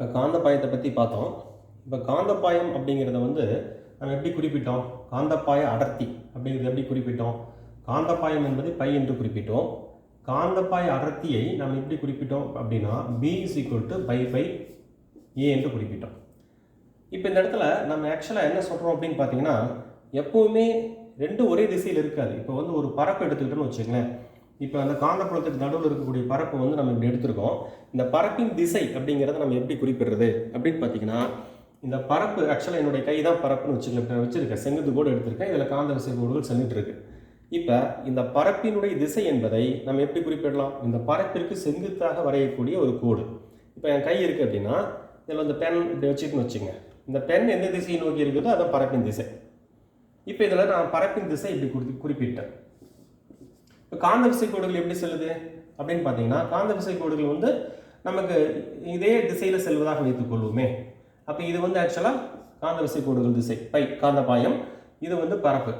இப்போ காந்தப்பாயத்தை பற்றி பார்த்தோம். இப்போ காந்தப்பாயம் அப்படிங்கிறத வந்து நம்ம எப்படி குறிப்பிட்டோம்? காந்தப்பாய அடர்த்தி அப்படிங்கிறது எப்படி குறிப்பிட்டோம்? காந்தப்பாயம் என்பது பை என்று குறிப்பிட்டோம். காந்தப்பாய அடர்த்தியை நாம் எப்படி குறிப்பிட்டோம் அப்படின்னா B = பை A என்று குறிப்பிட்டோம். இப்போ இந்த இடத்துல நம்ம ஆக்சுவலாக என்ன சொல்கிறோம் அப்படின்னு பார்த்தீங்கன்னா, எப்போவுமே ரெண்டும் ஒரே திசையில் இருக்காது. இப்போ வந்து ஒரு பரப்பு எடுத்துக்கிட்டோன்னு வச்சுக்கங்களேன். இப்போ அந்த காந்தப்புலத்துக்கு நடுவில் இருக்கக்கூடிய பரப்பு வந்து நம்ம இப்படி எடுத்திருக்கோம். இந்த பரப்பின் திசை அப்படிங்கிறத நம்ம எப்படி குறிப்பிடுறது அப்படின்னு பார்த்தீங்கன்னா, இந்த பரப்பு ஆக்சுவலாக என்னுடைய கை தான் பரப்புன்னு வச்சுக்கலாம், வச்சுருக்கேன். செங்குத்து கோடு எடுத்திருக்கேன். இதில் காந்த விசை கோடுகள் சென்றுட்டு இருக்கு. இப்போ இந்த பரப்பினுடைய திசை என்பதை நம்ம எப்படி குறிப்பிடலாம்? இந்த பரப்பிற்கு செங்குத்தாக வரையக்கூடிய ஒரு கோடு. இப்போ என் கை இருக்குது அப்படின்னா, இதில் இந்த பென் இப்படி வச்சுட்டுன்னு வச்சுங்க. இந்த பென் எந்த திசையை நோக்கி இருக்குதோ அதான் பரப்பின் திசை. இப்போ இதில் நான் பரப்பின் திசை இப்படி குறிப்பிட்டேன். இப்போ காந்த விசை கோடுகள் எப்படி செல்லுது அப்படின்னு பார்த்தீங்கன்னா, காந்த விசை கோடுகள் வந்து நமக்கு இதே திசையில் செல்வதாக வைத்துக் கொள்வோமே. அப்போ இது வந்து ஆக்சுவலாக காந்த விசை கோடுகள் திசை பை காந்தப்பாயம், இது வந்து பரப்பு.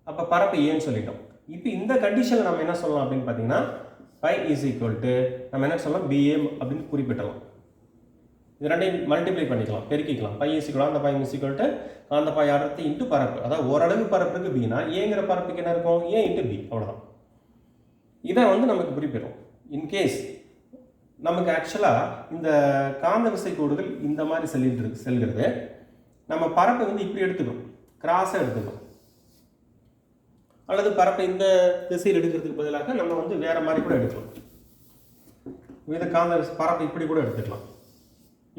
அப்போ பரப்பு ஏன்னு சொல்லிட்டோம். இப்போ இந்த கண்டிஷனில் நம்ம என்ன சொல்லலாம் அப்படின்னு பார்த்தீங்கன்னா, பை நம்ம என்ன சொல்லலாம் BA அப்படின்னு குறிப்பிட்டலாம். இது ரெண்டையும் மல்டிப்ளை பண்ணிக்கலாம், பெருக்கிக்கலாம். பை காந்தப்பாயம் காந்தப்பாய அடர்த்தி இன்ட்டு பரப்பு. அதாவது ஓரளவு பரப்புக்கு பின்னா ஏங்கிற பரப்புக்கு என்ன இருக்கும்? A × B, அவ்வளோதான். இதை வந்து நமக்கு குறிப்பிடும். இன்கேஸ் நமக்கு ஆக்சுவலாக இந்த காந்த விசை கோடுகள் இந்த மாதிரி செல்கிறது, நம்ம பரப்பை வந்து இப்படி எடுத்துக்கணும், கிராஸாக எடுத்துக்கணும். அல்லது பரப்பை இந்த திசையில் எடுக்கிறதுக்கு பதிலாக நம்ம வந்து வேற மாதிரி கூட எடுக்கலாம். இந்த காந்த பரப்பை இப்படி கூட எடுத்துக்கலாம்.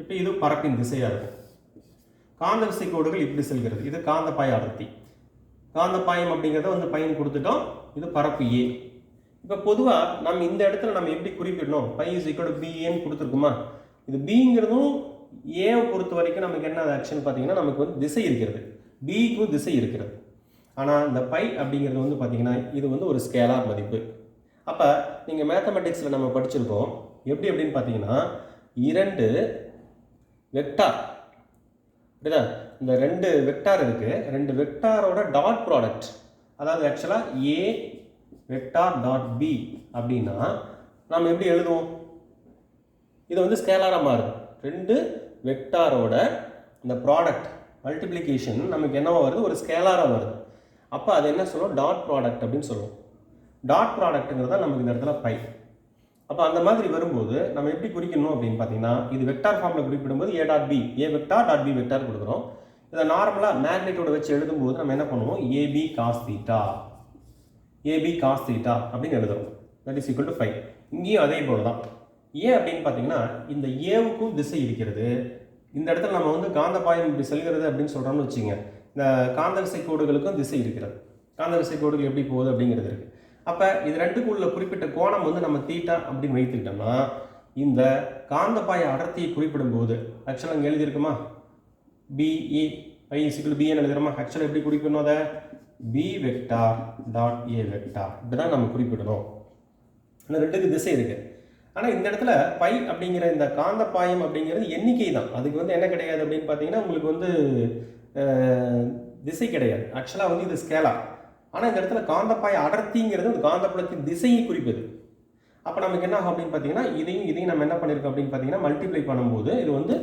இப்போ இது பரப்பின் திசையாக இருக்கும். காந்த விசை கோடுகள் இப்படி செல்கிறது, இது காந்தப்பாய அடர்த்தி. காந்தப்பாயம் அப்படிங்கிறத வந்து பயன் கொடுத்துட்டோம். இது பரப்பு A. இப்போ பொதுவாக நம்ம இந்த இடத்துல நம்ம எப்படி குறிப்பிடணும்? பை BAன்னு கொடுத்துருக்குமா? இது Bங்கிறதும் ஏவை பொறுத்த வரைக்கும் நமக்கு என்ன ஆக்ஷன் பார்த்தீங்கன்னா, நமக்கு வந்து திசை இருக்கிறது, Bக்கும் திசை இருக்கிறது. ஆனால் இந்த பை அப்படிங்கிறது வந்து பார்த்தீங்கன்னா, இது வந்து ஒரு ஸ்கேலார் மதிப்பு. அப்போ நீங்கள் மேத்தமெட்டிக்ஸில் நம்ம படிச்சிருக்கோம். எப்படி அப்படின்னு பார்த்தீங்கன்னா, 2 வெக்டார், அப்படிதான், இந்த 2 வெக்டார் இருக்குது. 2 வெக்டாரோட டாட் ப்ராடக்ட், அதாவது ஆக்சுவலாக A வெக்டார் டாட் B அப்படின்னா நம்ம எப்படி எழுதுவோம்? இது வந்து ஸ்கேலாராக மாறுது. 2 வெக்டாரோட இந்த ப்ராடக்ட் மல்டிப்ளிகேஷன் நமக்கு என்னவா வருது? ஒரு ஸ்கேலாராக வருது. அப்போ அது என்ன சொல்லுவோம்? டாட் ப்ராடக்ட் அப்படின்னு சொல்லுவோம். டாட் ப்ராடக்ட்டுங்கிறது தான் நமக்கு இந்த இடத்துல பை. அப்போ அந்த மாதிரி வரும்போது நம்ம எப்படி குறிக்கணும் அப்படின்னு பார்த்தீங்கன்னா, இது வெக்டார் ஃபார்மில் குறிப்பிடும்போது A dot B, A vector dot B vector கொடுக்குறோம். இதை நார்மலாக மேக்னெட்டோட வச்சு எழுதும்போது நம்ம என்ன பண்ணுவோம்? AB cos θ அப்படின்னு எழுதுறோம். That is equal to 5. இங்கேயும் அதே போல தான். ஏன் அப்படின்னு பார்த்தீங்கன்னா, இந்த ஏவுக்கும் திசை இருக்கிறது. இந்த இடத்துல நம்ம வந்து காந்தப்பாயம் இப்படி செல்கிறது அப்படின்னு சொல்கிறோம்னு வச்சுங்க. இந்த காந்த விசை கோடுகளுக்கும் திசை இருக்கிறது. காந்த விசை கோடுகள் எப்படி போகுது அப்படிங்கிறது இருக்குது. அப்போ இது ரெண்டுக்கும் உள்ள குறிப்பிட்ட கோணம் வந்து நம்ம தீட்டா அப்படின்னு வைத்துக்கிட்டோம்னா, இந்த காந்தப்பாய அடர்த்தியை குறிப்பிடும் போது ஆக்சுவலாக இங்கே எழுதியிருக்குமா? BE பை BN எழுதுகிறோமா? ஆக்சுவலாக எப்படி குறிப்பிடணும்? அதை B vector dot A vector இப்படி தான் நம்ம குறிப்பிடணும். ஆனால் ரெண்டுக்கு திசை இருக்குது. ஆனால் இந்த இடத்துல பை அப்படிங்கிற இந்த காந்தப்பாயம் அப்படிங்கிறது எண்ணிக்கை தான். அதுக்கு வந்து என்ன கிடையாது அப்படின்னு பார்த்தீங்கன்னா, உங்களுக்கு வந்து திசை கிடையாது. ஆக்சுவலாக வந்து இது ஸ்கேலார். ஆனால் இந்த இடத்துல காந்தப்பாய அடர்த்திங்கிறது அந்த காந்தப்புலத்தின் திசையை குறிப்பது. அப்போ நமக்கு என்ன ஆகும் அப்படின்னு பார்த்தீங்கன்னா, இதையும் நம்ம என்ன பண்ணியிருக்கோம் அப்படின்னு பார்த்தீங்கன்னா, மல்டிப்ளை பண்ணும்போது இது வந்து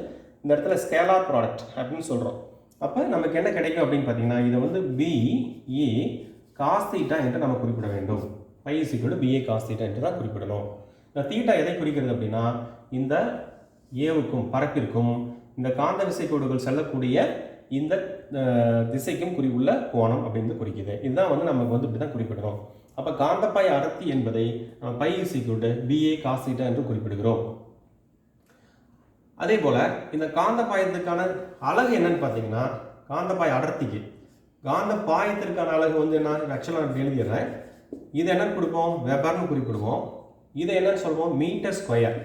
இந்த இடத்துல ஸ்கேலார் ப்ராடக்ட் அப்படின்னு சொல்கிறோம். அப்போ நமக்கு என்ன கிடைக்கும் அப்படின்னு பார்த்தீங்கன்னா, இதை வந்து BA cos θ என்று நம்ம குறிப்பிட வேண்டும். பை BA cos θ என்று தான் குறிப்பிடணும். இந்த தீட்டா எதை குறிக்கிறது அப்படின்னா, இந்த ஏவுக்கும் பரப்பிற்கும் இந்த காந்த விசை கோடுகள் செல்லக்கூடிய இந்த திசைக்கும் உள்ள கோணம் அப்படின்னு குறிக்குது. இதுதான் வந்து நமக்கு வந்து இப்படி தான் குறிப்பிடணும். அப்போ காந்தப்பாய அடர்த்தி என்பதை பை BA cos θ என்று குறிப்பிடுகிறோம். அதே போல் இந்த காந்தப்பாயத்துக்கான அலகு என்னன்னு பார்த்தீங்கன்னா, காந்தப்பாய அடர்த்திக்கு காந்தப்பாயத்திற்கான அலகு வந்து என்ன? ஆக்சுவலாக நான் எழுதிடுறேன். இது என்னன்னு கொடுப்போம்? வெபர்னு குறிப்பிடுவோம். இதை என்னன்னு சொல்லுவோம்? Metre square.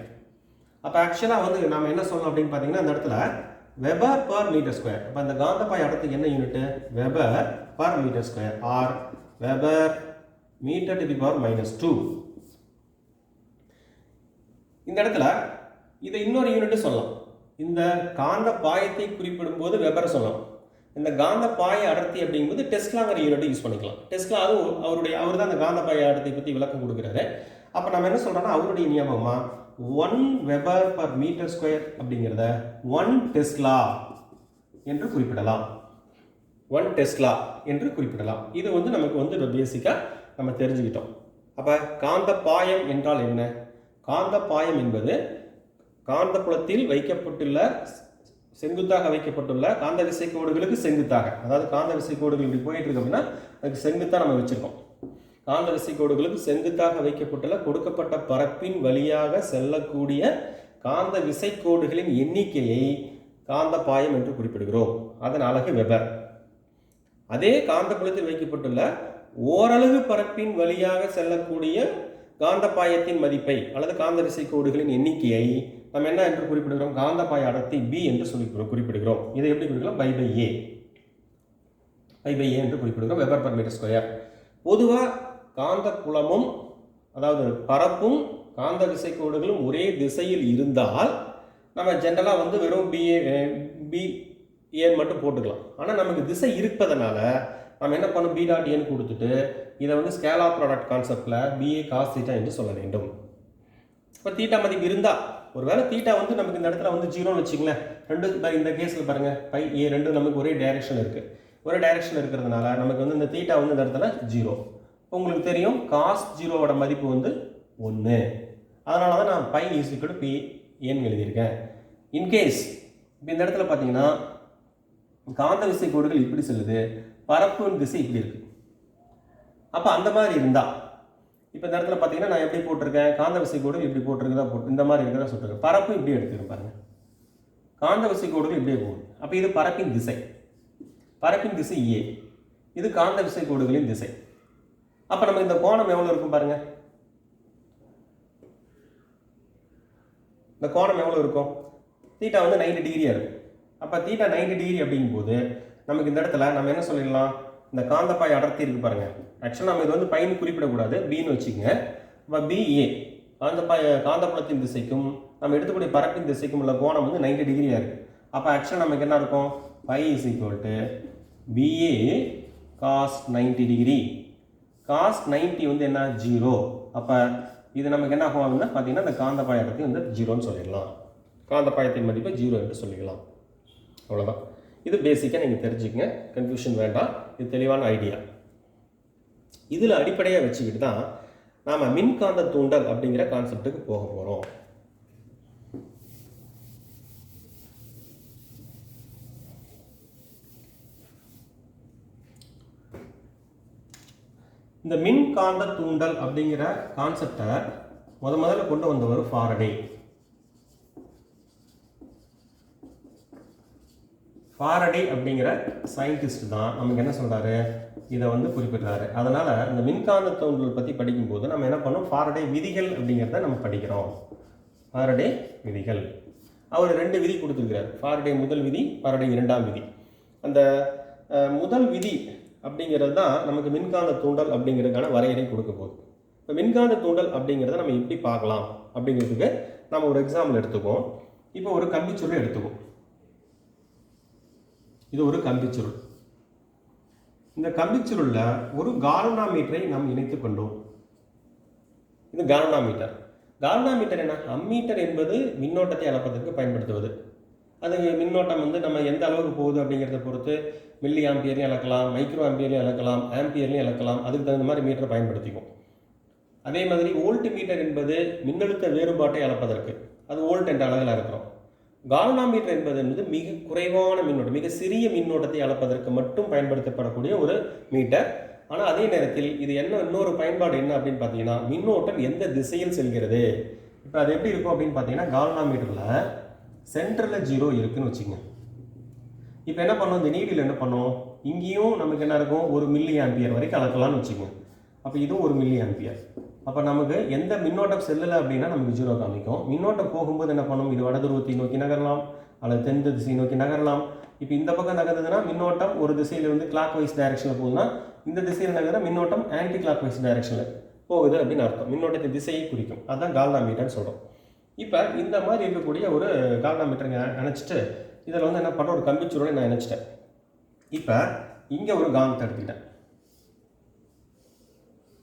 அப்போ ஆக்சுவலாக வந்து நம்ம என்ன சொல்லணும் அப்படின்னு பார்த்தீங்கன்னா, இந்த இடத்துல வெபர் பர் மீட்டர் ஸ்கொயர். அப்போ இந்த காந்தப்பாய அடர்த்திக்கு என்ன unit? Weber per metre square or weber metre to the power -2. இந்த இடத்துல இதை இன்னொரு யூனிட் சொல்லலாம். இந்த காந்த பாயத்தை குறிப்பிடும் போது வெபர் சொல்லலாம். இந்த காந்த பாய அடர்த்தி அப்படிங்கும்போது டெஸ்லாங்கிற யூனிட் யூஸ் பண்ணிக்கலாம். டெஸ்லா அவர் தான் அந்த காந்த பாய அடர்த்தியை பற்றி விளக்கம் கொடுக்குறாரு. அப்போ நம்ம என்ன சொல்கிறோம்னா, அவருடைய நியமமாக 1 வெபர் பர் மீட்டர் ஸ்கொயர் அப்படிங்கிறத 1 டெஸ்லா என்று குறிப்பிடலாம். 1 டெஸ்லா என்று குறிப்பிடலாம். இது வந்து நமக்கு வந்து பேசிக்காக நம்ம தெரிஞ்சுக்கிட்டோம். அப்போ காந்த பாயம் என்றால் என்ன? காந்த பாயம் என்பது காந்தப்புலத்தில் வைக்கப்பட்டுள்ள செங்குத்தாக வைக்கப்பட்டுள்ள காந்த விசை கோடுகளுக்கு செங்குத்தாக, அதாவது காந்த விசை கோடுகள் இப்படி போயிட்டு இருக்கு அப்படின்னா அதுக்கு செங்குத்தாக நம்ம வச்சிருக்கோம். காந்த விசை கோடுகளுக்கு செங்குத்தாக வைக்கப்பட்டுள்ள கொடுக்கப்பட்ட பரப்பின் வழியாக செல்லக்கூடிய காந்த விசை கோடுகளின் எண்ணிக்கையை காந்த பாயம் என்று குறிப்பிடுகிறோம். அதன் அலகு வெபர். அதே காந்தப்புலத்தில் வைக்கப்பட்டுள்ள ஓரலகு பரப்பின் வழியாக செல்லக்கூடிய காந்த பாயத்தின் மதிப்பை அல்லது காந்த விசை கோடுகளின் எண்ணிக்கையை நம்ம என்ன என்று குறிப்பிடுகிறோம்? காந்த பாய அடர்த்தி B என்று சொல்லி குறிப்பிடுகிறோம். இதை எப்படி குறிப்பிடலாம்? பை பை ஏ என்று குறிப்பிடுகிறோம், வெபர் பர் மீட்டர் ஸ்கொயர். பொதுவாக காந்த புலமும் அதாவது பரப்பும் காந்த விசை கோடுகளும் ஒரே திசையில் இருந்தால் நம்ம ஜென்ரலாக வந்து வெறும் பிஏன்னு மட்டும் போட்டுக்கலாம். ஆனால் நமக்கு திசை இருப்பதனால நம்ம என்ன பண்ணணும்? பி டாட் ஏன்னு கொடுத்துட்டு இதை வந்து ஸ்கேலார் ப்ராடக்ட் கான்செப்டில் BA காஸ் தீட்டா என்று சொல்ல வேண்டும். இப்போ தீட்டா மதிப்பு இருந்தால், ஒருவேளை தீட்டா வந்து நமக்கு இந்த இடத்துல வந்து 0ன்னு வச்சுங்களேன். இந்த கேஸில் பாருங்கள், பை ஏ ரெண்டு நமக்கு ஒரே டைரெக்ஷன் இருக்குது. ஒரே டைரெக்ஷன் இருக்கிறதுனால நமக்கு வந்து இந்த தீட்டா வந்து இந்த இடத்துல 0. உங்களுக்கு தெரியும் காஸ் 0வோட மதிப்பு வந்து 1. அதனால தான் நான் பை ஈஸ்வல் பி ஏன்னு எழுதியிருக்கேன். இன்கேஸ் இப்போ இந்த இடத்துல பார்த்தீங்கன்னா காந்த விசை கோடுகள் இப்படி செல்லுது, பரப்பின் திசை இப்படி இருக்குது. அப்போ அந்த மாதிரி இருந்தால் இப்போ இந்த இடத்துல பார்த்தீங்கன்னா நான் எப்படி போட்டிருக்கேன்? காந்த விசை கோடுகள் இப்படி போட்டிருக்கதா இந்த மாதிரி இருக்கிறதா சொல்லிருக்கேன். பரப்பு இப்படி எடுத்துக்கிறேன் பாருங்கள். காந்த விசை கோடுகள் இப்படியே போகுது. அப்போ இது பரப்பின் திசை. பரப்பின் திசை ஏ. இது காந்த விசை கோடுகளின் திசை. அப்போ நம்ம இந்த கோணம் எவ்வளோ இருக்கும் பாருங்க. இந்த கோணம் எவ்வளோ இருக்கும்? தீட்டா வந்து 90 டிகிரியாக இருக்கும். அப்போ தீட்டா 90 டிகிரி அப்படிங்கும்போது நமக்கு இந்த இடத்துல நம்ம என்ன சொல்லிடலாம்? இந்த காந்தப்பாய் அடர்த்தி இருக்கு பாருங்க. ஆக்சுவலாக நம்ம இது வந்து பையன் குறிப்பிடக்கூடாது, பின்னு வச்சுக்கோங்க. இப்போ பிஏ காந்தப்புலத்தின் திசைக்கும் நம்ம எடுத்துக்கூடிய பரப்பின் திசைக்கும் உள்ள கோணம் வந்து 90 டிகிரியாக இருக்குது. அப்போ ஆக்சுவலாக நமக்கு என்ன இருக்கும்? Phi is equal to BA cos 90 degree. Cos 90 வந்து என்ன? 0. அப்போ இது நமக்கு என்ன ஆகும் அப்படின்னா பார்த்தீங்கன்னா இந்த காந்தப்பாய அடர்த்தி வந்து 0ன்னு சொல்லிடலாம். காந்தப்பாயத்தின் மதிப்பை 0 என்று சொல்லிக்கலாம். அவ்வளோதான். இது பேசிக்காக நீங்கள் தெரிஞ்சுக்கங்க, கன்ஃபியூஷன் வேண்டாம். இது தெளிவான ஐடியா. இதில் அடிப்படையாக வச்சுக்கிட்டு தான் நாம் மின்காந்த தூண்டல் அப்படிங்கிற கான்செப்டுக்கு போக போகிறோம். இந்த மின்காந்த தூண்டல் அப்படிங்கிற கான்செப்டை முதல்ல கொண்டு வந்தவர் ஃபாரடே. ஃபாரடே அப்படிங்கிற சயின்டிஸ்ட் தான் நமக்கு என்ன சொல்கிறாரு? இதை வந்து குறிப்பிடுறாரு. அதனால் இந்த மின்காந்த தூண்டல் பற்றி படிக்கும்போது நம்ம என்ன பண்ணோம்? ஃபாரடே விதிகள் அப்படிங்கிறத நம்ம படிக்கிறோம். ஃபாரடே விதிகள். அவர் 2 விதி கொடுத்துருக்கிறார். ஃபாரடே முதல் விதி, ஃபாரடே 2ஆம் விதி. அந்த முதல் விதி அப்படிங்கிறது தான் நமக்கு மின்காந்த தூண்டல் அப்படிங்கிறதுக்கான வரையறை கொடுக்க போகுது. இப்போ மின்காந்த தூண்டல் அப்படிங்கிறத நம்ம எப்படி பார்க்கலாம் அப்படிங்கிறதுக்கு நம்ம ஒரு எக்ஸாம்பிள் எடுத்துக்குவோம். இப்போ ஒரு கம்பிச்சுருளை எடுத்துக்குவோம். இது ஒரு கம்பிச்சுருள். இந்த கம்பிச்சுருளில் ஒரு கால்வனோமீட்டரை நாம் இணைத்து கொண்டோம். இது கால்வனோமீட்டர். கால்வனோமீட்டர் என்ன? அம்மீட்டர் என்பது மின்னோட்டத்தை அளப்பதற்கு பயன்படுத்துவது. அது மின்னோட்டம் வந்து நம்ம எந்த அளவுக்கு போகுது அப்படிங்கிறத பொறுத்து மில்லி ஆம்பியர்லையும் அளக்கலாம், மைக்ரோ ஆம்பியர்லையும் அளக்கலாம், ஆம்பியர்லையும் அளக்கலாம். அதுக்கு தகுந்த மாதிரி மீட்டரை பயன்படுத்திக்கும். அதே மாதிரி வோல்ட் மீட்டர் என்பது மின்னழுத்த வேறுபாட்டை அளப்பதற்கு, அது வோல்ட் என்ற அளவில் இருக்கிறோம். கால்வனோமீட்டர் என்பது மிக குறைவான மின்னோட்டம், மிக சிறிய மின்னோட்டத்தை அளப்பதற்கு மட்டும் பயன்படுத்தப்படக்கூடிய ஒரு மீட்டர். ஆனால் அதே நேரத்தில் இது இன்னொரு பயன்பாடு என்ன அப்படின்னு பார்த்தீங்கன்னா, மின்னோட்டம் எந்த திசையில் செல்கிறது. இப்போ அது எப்படி இருக்கும் அப்படின்னு பார்த்தீங்கன்னா, கால்வனோமீட்டரில் சென்டரில் 0 இருக்குன்னு வச்சுக்கோங்க. இப்போ என்ன பண்ணோம்? இந்த நீடில் என்ன பண்ணோம்? இங்கேயும் நமக்கு என்ன இருக்கும்? 1 மில்லி ஆம்பியர் வரைக்கும் அளக்கலாம்னு வச்சுக்கோங்க. அப்போ இதுவும் 1 மில்லி ஆம்பியர். அப்போ நமக்கு எந்த மின்னோட்டம் செல்லலை அப்படின்னா நமக்கு 0 காமிக்கும். மின்னோட்டம் போகும்போது என்ன பண்ணும்? இது வடதுருவத்தை நோக்கி நகரலாம் அல்லது தென் திசை நோக்கி நகரலாம். இப்போ இந்த பக்கம் நகர்ந்ததுன்னா மின்னோட்டம் ஒரு திசையிலிருந்து கிளாக் வைஸ் டைரக்ஷனில் போகுதுன்னா, இந்த திசையில் நகர மின்னோட்டம் ஆன்டி கிளாக் வைஸ் டைரக்ஷனில் போகுது அப்படின்னு அர்த்தம். மின்னோட்டத்தின் திசையை குறிக்கும். அதுதான் கால்வனோமீட்டர்னு சொல்கிறோம். இப்போ இந்த மாதிரி இருக்கக்கூடிய ஒரு கால்வனோமீட்டரை நினச்சிட்டு இதில் வந்து என்ன பண்ணுறோம்? ஒரு கம்பிச்சுருளை நான் நினச்சிட்டேன். இப்போ இங்கே ஒரு காந்தத்தை எடுத்துக்கிட்டேன்.